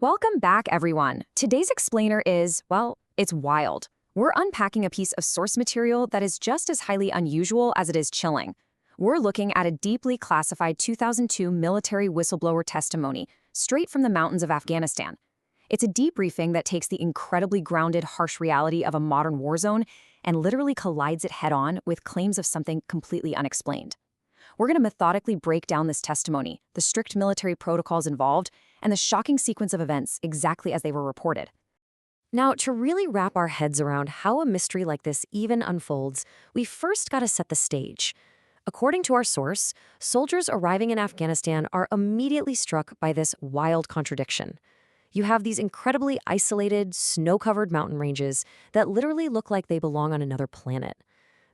Welcome back, everyone. Today's explainer is, well, it's wild. We're unpacking a piece of source material that is just as highly unusual as it is chilling. We're looking at a deeply classified 2002 military whistleblower testimony straight from the mountains of Afghanistan. It's a debriefing that takes the incredibly grounded, harsh reality of a modern war zone and literally collides it head-on with claims of something completely unexplained. We're going to methodically break down this testimony, the strict military protocols involved, and the shocking sequence of events exactly as they were reported. Now, to really wrap our heads around how a mystery like this even unfolds, we first got to set the stage. According to our source, soldiers arriving in Afghanistan are immediately struck by this wild contradiction. You have these incredibly isolated, snow-covered mountain ranges that literally look like they belong on another planet.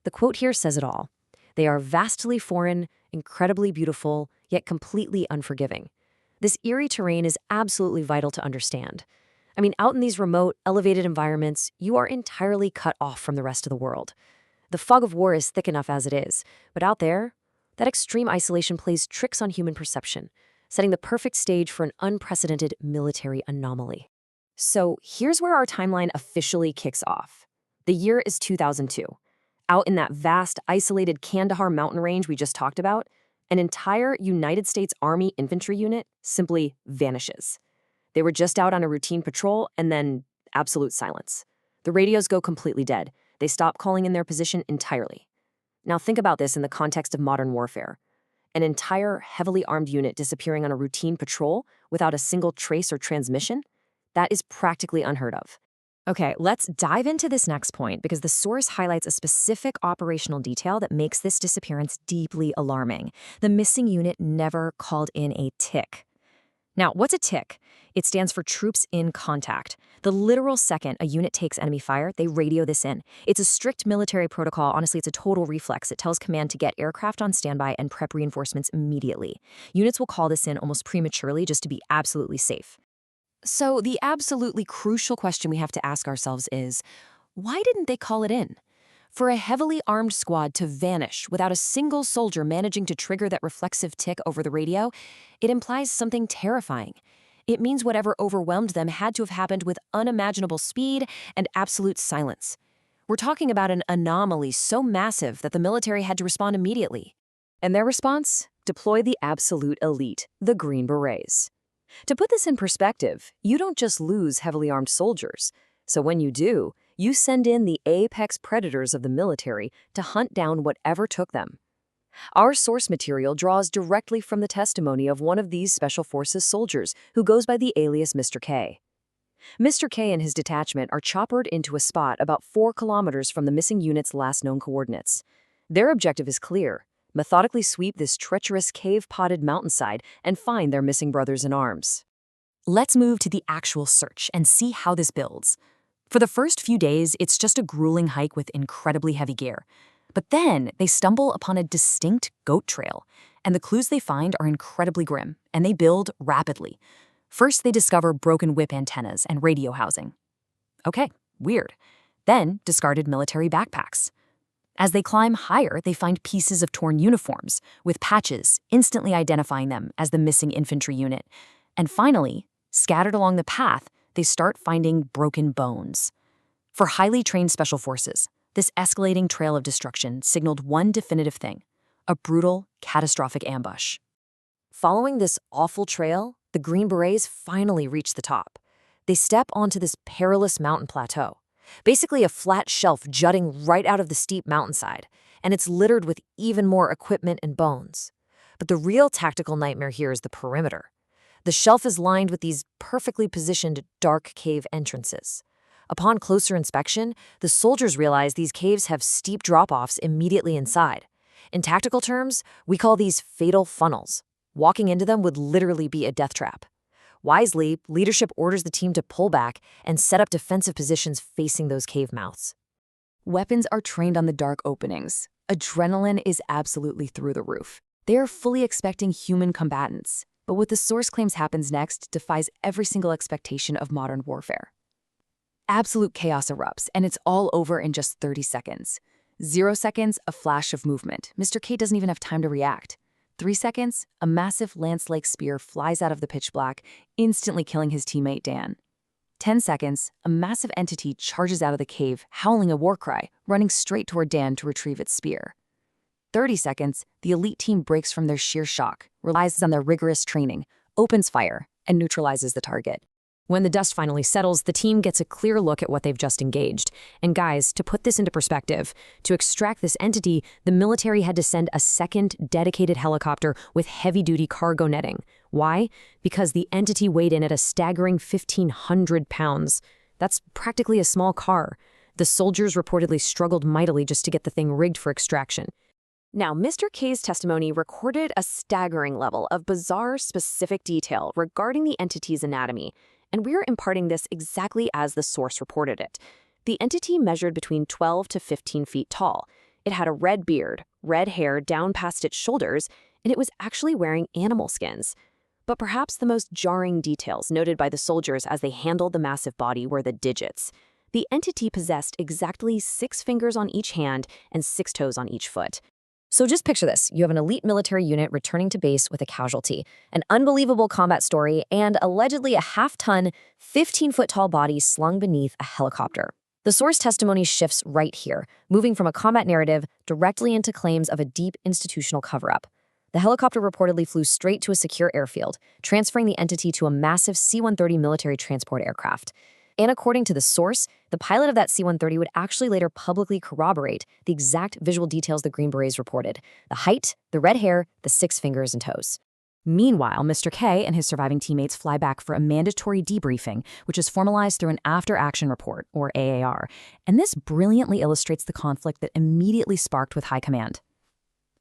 The quote here says it all. They are vastly foreign, incredibly beautiful, yet completely unforgiving. This eerie terrain is absolutely vital to understand. I mean, out in these remote, elevated environments, you are entirely cut off from the rest of the world. The fog of war is thick enough as it is, but out there, that extreme isolation plays tricks on human perception, setting the perfect stage for an unprecedented military anomaly. So here's where our timeline officially kicks off. The year is 2002. Out in that vast, isolated Kandahar mountain range we just talked about, an entire United States Army infantry unit simply vanishes. They were just out on a routine patrol, and then absolute silence. The radios go completely dead. They stop calling in their position entirely. Now think about this in the context of modern warfare. An entire heavily armed unit disappearing on a routine patrol without a single trace or transmission? That is practically unheard of. Okay, let's dive into this next point because the source highlights a specific operational detail that makes this disappearance deeply alarming. The missing unit never called in a TIC. Now, what's a TIC? It stands for Troops in Contact. The literal second a unit takes enemy fire, they radio this in. It's a strict military protocol. Honestly, it's a total reflex. It tells command to get aircraft on standby and prep reinforcements immediately. Units will call this in almost prematurely just to be absolutely safe. So the absolutely crucial question we have to ask ourselves is, why didn't they call it in? For a heavily armed squad to vanish without a single soldier managing to trigger that reflexive tick over the radio, it implies something terrifying. It means whatever overwhelmed them had to have happened with unimaginable speed and absolute silence. We're talking about an anomaly so massive that the military had to respond immediately. And their response? Deploy the absolute elite, the Green Berets. To put this in perspective, you don't just lose heavily armed soldiers. So when you do, you send in the apex predators of the military to hunt down whatever took them. Our source material draws directly from the testimony of one of these Special Forces soldiers who goes by the alias Mr. K. Mr. K and his detachment are choppered into a spot about 4 kilometers from the missing unit's last known coordinates. Their objective is clear: methodically sweep this treacherous cave-potted mountainside and find their missing brothers in arms. Let's move to the actual search and see how this builds. For the first few days, it's just a grueling hike with incredibly heavy gear. But then they stumble upon a distinct goat trail, and the clues they find are incredibly grim, and they build rapidly. First, they discover broken whip antennas and radio housing. Okay, weird. Then, discarded military backpacks. As they climb higher, they find pieces of torn uniforms, with patches instantly identifying them as the missing infantry unit. And finally, scattered along the path, they start finding broken bones. For highly trained special forces, this escalating trail of destruction signaled one definitive thing: a brutal, catastrophic ambush. Following this awful trail, the Green Berets finally reach the top. They step onto this perilous mountain plateau. Basically a flat shelf jutting right out of the steep mountainside, and it's littered with even more equipment and bones. But the real tactical nightmare here is the perimeter. The shelf is lined with these perfectly positioned dark cave entrances. Upon closer inspection, the soldiers realize these caves have steep drop-offs immediately inside. In tactical terms, we call these fatal funnels. Walking into them would literally be a death trap. Wisely, leadership orders the team to pull back and set up defensive positions facing those cave mouths. Weapons are trained on the dark openings. Adrenaline is absolutely through the roof. They are fully expecting human combatants. But what the source claims happens next defies every single expectation of modern warfare. Absolute chaos erupts, and it's all over in just 30 seconds. 0 seconds, a flash of movement. Mr. K doesn't even have time to react. 3 seconds, a massive lance-like spear flies out of the pitch black, instantly killing his teammate Dan. 10 seconds, a massive entity charges out of the cave, howling a war cry, running straight toward Dan to retrieve its spear. 30 seconds, the elite team breaks from their sheer shock, relies on their rigorous training, opens fire, and neutralizes the target. When the dust finally settles, the team gets a clear look at what they've just engaged. And guys, to put this into perspective, to extract this entity, the military had to send a second dedicated helicopter with heavy-duty cargo netting. Why? Because the entity weighed in at a staggering 1,500 pounds. That's practically a small car. The soldiers reportedly struggled mightily just to get the thing rigged for extraction. Now, Mr. K's testimony recorded a staggering level of bizarre specific detail regarding the entity's anatomy, and we're imparting this exactly as the source reported it. The entity measured between 12 to 15 feet tall. It had a red beard, red hair down past its shoulders, and it was actually wearing animal skins. But perhaps the most jarring details noted by the soldiers as they handled the massive body were the digits. The entity possessed exactly 6 fingers on each hand and 6 toes on each foot. So just picture this. You have an elite military unit returning to base with a casualty, an unbelievable combat story, and allegedly a half-ton, 15-foot-tall body slung beneath a helicopter. The source testimony shifts right here, moving from a combat narrative directly into claims of a deep institutional cover-up. The helicopter reportedly flew straight to a secure airfield, transferring the entity to a massive C-130 military transport aircraft. And according to the source, the pilot of that C-130 would actually later publicly corroborate the exact visual details the Green Berets reported: the height, the red hair, the 6 fingers and toes. Meanwhile, Mr. K and his surviving teammates fly back for a mandatory debriefing, which is formalized through an after-action report, or AAR, and this brilliantly illustrates the conflict that immediately sparked with high command.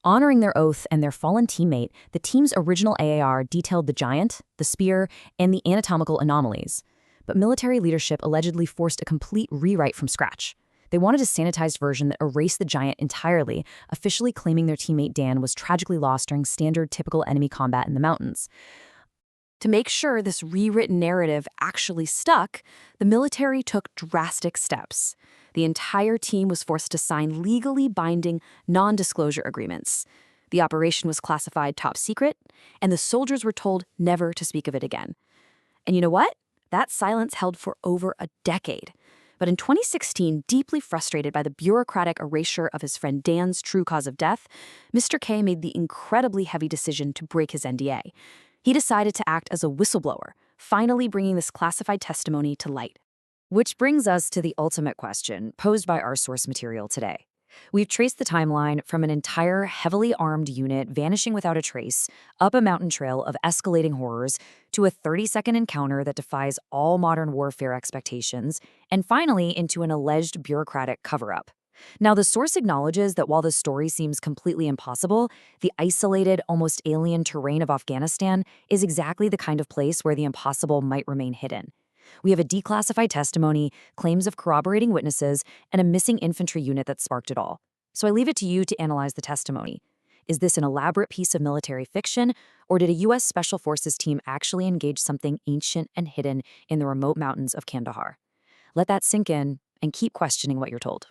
Honoring their oath and their fallen teammate, the team's original AAR detailed the giant, the spear, and the anatomical anomalies. But military leadership allegedly forced a complete rewrite from scratch. They wanted a sanitized version that erased the giant entirely, officially claiming their teammate Dan was tragically lost during standard typical enemy combat in the mountains. To make sure this rewritten narrative actually stuck, the military took drastic steps. The entire team was forced to sign legally binding non-disclosure agreements. The operation was classified top secret, and the soldiers were told never to speak of it again. And you know what? That silence held for over a decade. But in 2016, deeply frustrated by the bureaucratic erasure of his friend Dan's true cause of death, Mr. K made the incredibly heavy decision to break his NDA. He decided to act as a whistleblower, finally bringing this classified testimony to light. Which brings us to the ultimate question posed by our source material today. We've traced the timeline from an entire heavily armed unit vanishing without a trace, up a mountain trail of escalating horrors, to a 30-second encounter that defies all modern warfare expectations, and finally into an alleged bureaucratic cover-up. Now, the source acknowledges that while the story seems completely impossible, the isolated, almost alien terrain of Afghanistan is exactly the kind of place where the impossible might remain hidden. We have a declassified testimony, claims of corroborating witnesses, and a missing infantry unit that sparked it all. So I leave it to you to analyze the testimony. Is this an elaborate piece of military fiction, or did a U.S. Special Forces team actually engage something ancient and hidden in the remote mountains of Kandahar? Let that sink in and keep questioning what you're told.